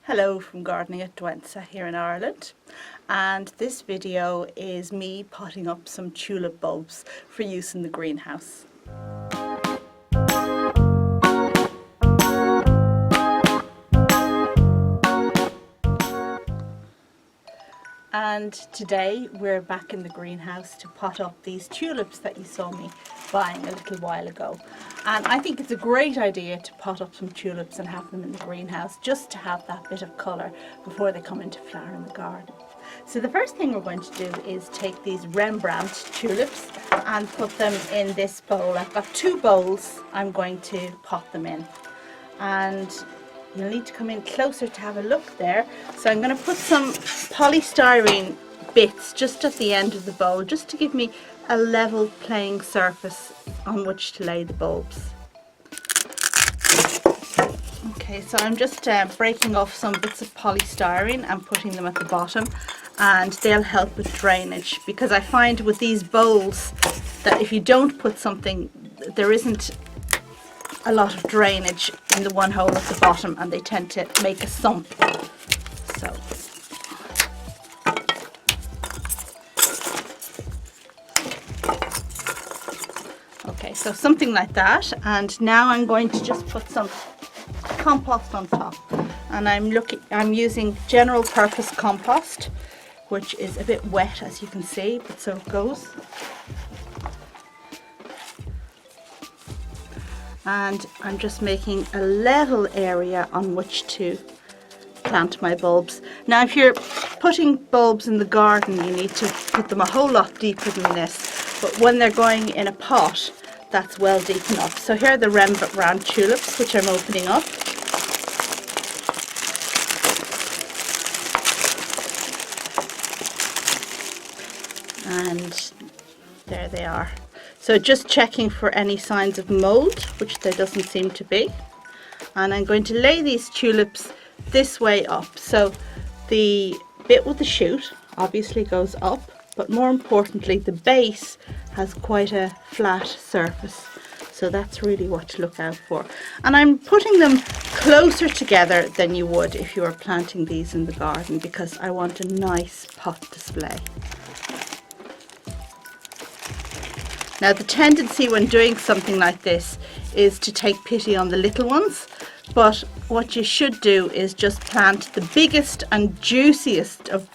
Hello from Gardening at Douentza here in Ireland, and this video is me potting up some tulip bulbs for use in the greenhouse. And today we're back in the greenhouse to pot up these tulips that you saw me buying a little while ago. And I think it's a great idea to pot up some tulips and have them in the greenhouse just to have that bit of colour before they come into flower in the garden. So the first thing we're going to do is take these Rembrandt tulips and put them in this bowl. I've got two bowls I'm going to pot them in. And you'll need to come in closer to have a look there. So I'm going to put some polystyrene bits just at the end of the bowl, just to give me a level playing surface on which to lay the bulbs. Okay, so I'm just breaking off some bits of polystyrene and putting them at the bottom, and they'll help with drainage, because I find with these bowls that if you don't put something, there isn't a lot of drainage in the one hole at the bottom, and they tend to make a sump. So okay, so something like that, and now I'm going to just put some compost on top, and I'm using general purpose compost, which is a bit wet as you can see, but so it goes. And I'm just making a level area on which to plant my bulbs. Now if you're putting bulbs in the garden, you need to put them a whole lot deeper than this, but when they're going in a pot, that's well deep enough. So here are the Rembrandt tulips, which I'm opening up. And there they are. So just checking for any signs of mold, which there doesn't seem to be. And I'm going to lay these tulips this way up. So the bit with the shoot obviously goes up, but more importantly the base has quite a flat surface. So that's really what to look out for. And I'm putting them closer together than you would if you were planting these in the garden, because I want a nice pot display. Now the tendency when doing something like this is to take pity on the little ones, but what you should do is just plant the biggest and juiciest of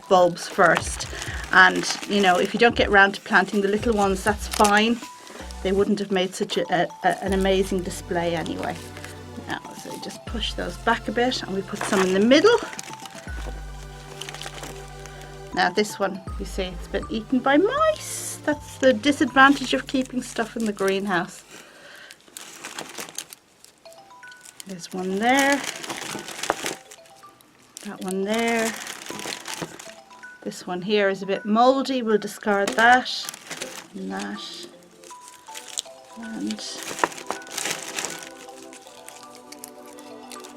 bulbs first. And you know, if you don't get round to planting the little ones, that's fine. They wouldn't have made such an amazing display anyway. Now, so we just push those back a bit, and we put some in the middle. Now this one, you see, it's been eaten by mice. That's the disadvantage of keeping stuff in the greenhouse. There's one there, that one there. This one here is a bit mouldy, we'll discard that, and that, and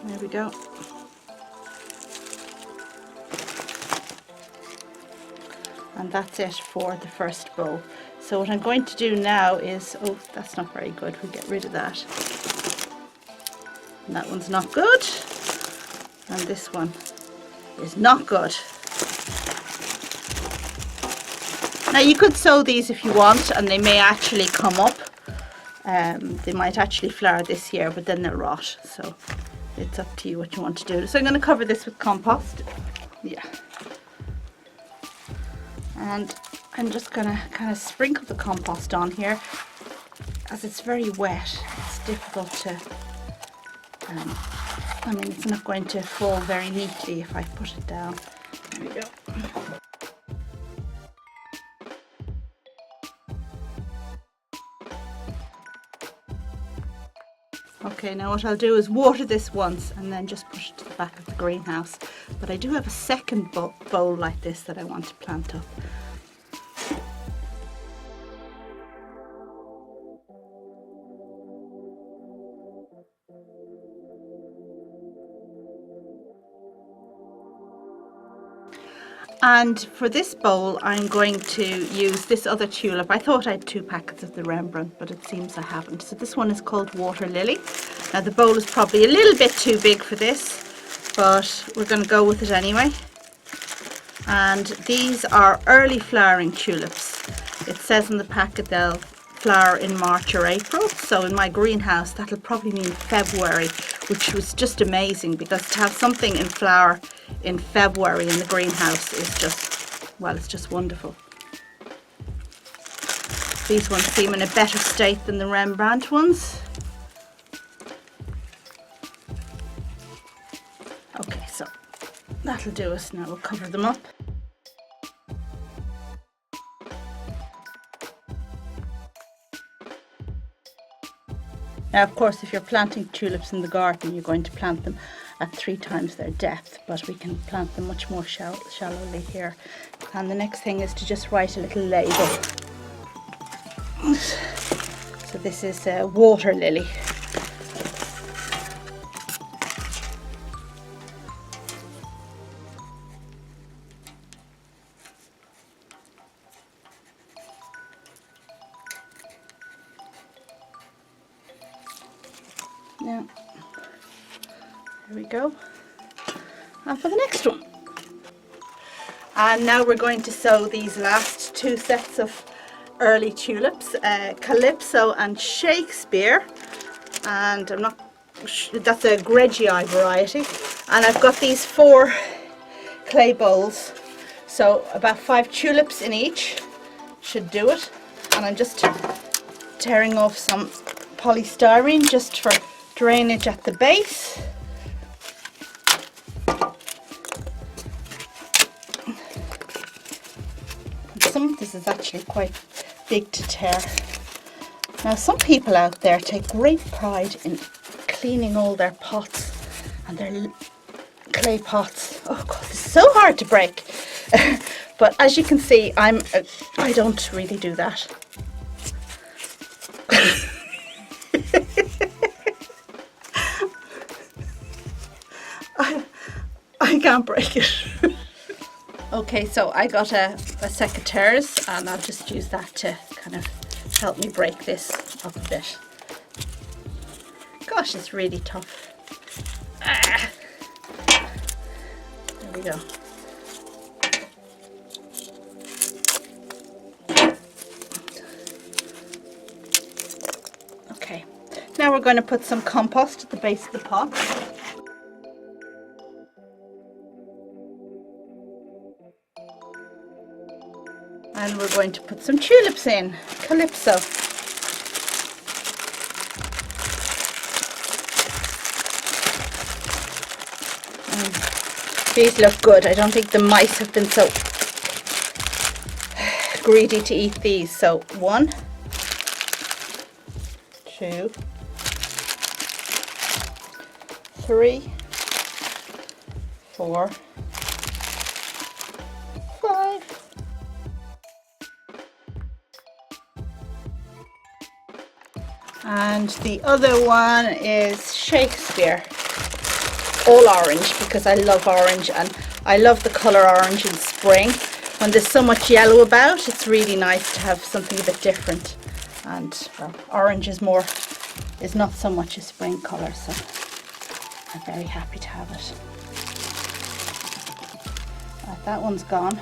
there we go. And that's it for the first bowl. So what I'm going to do now is, oh, that's not very good, we'll get rid of that. And that one's not good. And this one is not good. Now you could sow these if you want, and they may actually come up. They might actually flower this year, but then they'll rot. So it's up to you what you want to do. So I'm going to cover this with compost. Yeah. And I'm just going to kind of sprinkle the compost on here. As it's very wet, it's difficult to, I mean, it's not going to fall very neatly if I put it down. There we go. Okay, now what I'll do is water this once and then just push it to the back of the greenhouse. But I do have a second bowl like this that I want to plant up. And for this bowl I'm going to use this other tulip. I thought I had 2 packets of the Rembrandt, but it seems I haven't. So this one is called Water Lily. Now the bowl is probably a little bit too big for this, but we're going to go with it anyway. And these are early flowering tulips. It says in the packet they'll flower in March or April, so in my greenhouse that'll probably mean February, which was just amazing, because to have something in flower in February in the greenhouse is just, well, it's just wonderful. These ones seem in a better state than the Rembrandt ones. Okay, so that'll do us. Now we'll cover them up. Now, of course, if you're planting tulips in the garden, you're going to plant them at 3 times their depth, but we can plant them much more shallowly here. And the next thing is to just write a little label. So this is a water lily. Now, there we go. And for the next one. And now we're going to sow these last 2 sets of early tulips, Calypso and Shakespeare. And I'm not, that's a Gregii variety. And I've got these 4 clay bowls. So about 5 tulips in each should do it. And I'm just tearing off some polystyrene just for drainage at the base. Some of this is actually quite big to tear. Now, some people out there take great pride in cleaning all their pots and their clay pots. Oh God, this is so hard to break. But as you can see, I don't really do that. I can't break it. Okay, so I got a secateurs, and I'll just use that to kind of help me break this up a bit. Gosh, it's really tough. Ah. There we go. Okay, now we're going to put some compost at the base of the pot. And we're going to put some tulips in, Calypso. These look good. I don't think the mice have been so greedy to eat these. So 1, 2, 3, 4, 5. And the other one is Shakespeare, all orange, because I love orange, and I love the colour orange in spring. When there's so much yellow about, it's really nice to have something a bit different. And well, orange is not so much a spring colour, so I'm very happy to have it. Right, that one's gone.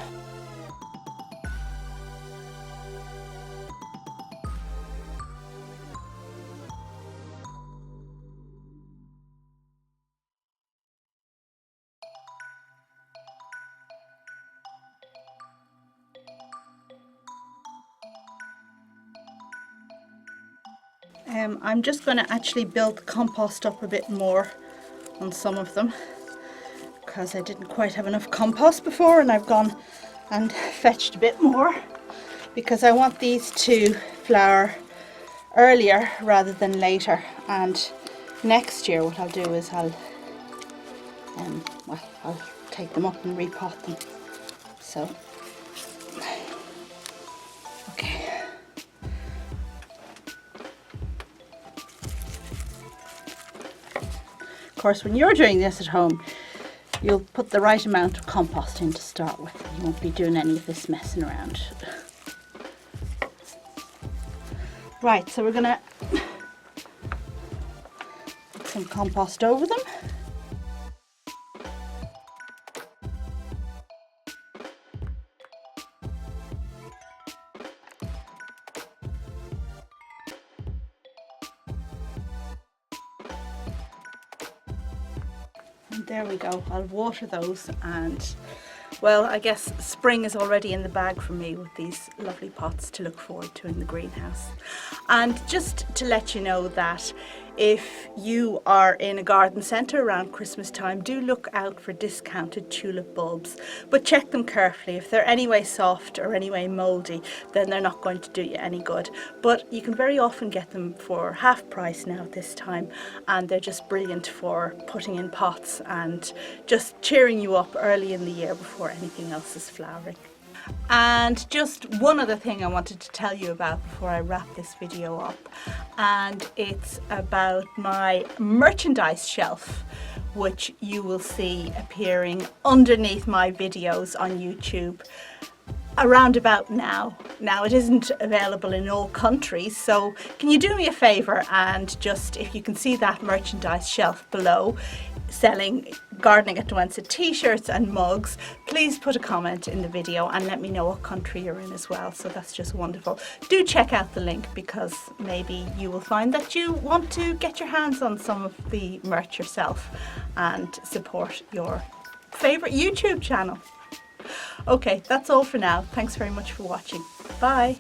I'm just going to actually build the compost up a bit more on some of them, because I didn't quite have enough compost before, and I've gone and fetched a bit more, because I want these to flower earlier rather than later. And next year what I'll do is I'll take them up and repot them. So okay. Of course, when you're doing this at home, you'll put the right amount of compost in to start with. You won't be doing any of this messing around. Right, so we're going to put some compost over them. And there we go. I'll water those, and well, I guess spring is already in the bag for me with these lovely pots to look forward to in the greenhouse. And just to let you know that if you are in a garden centre around Christmas time, do look out for discounted tulip bulbs, but check them carefully. If they're anyway soft or anyway mouldy, then they're not going to do you any good. But you can very often get them for half price now at this time, and they're just brilliant for putting in pots and just cheering you up early in the year before anything else is flowering. And just one other thing I wanted to tell you about before I wrap this video up, and it's about my merchandise shelf, which you will see appearing underneath my videos on YouTube around about now. Now, it isn't available in all countries, so can you do me a favour and just, if you can see that merchandise shelf below, selling Gardening at Douentza t-shirts and mugs, please put a comment in the video and let me know what country you're in as well. So that's just wonderful. Do check out the link, because maybe you will find that you want to get your hands on some of the merch yourself and support your favourite YouTube channel. Okay, that's all for now. Thanks very much for watching. Bye.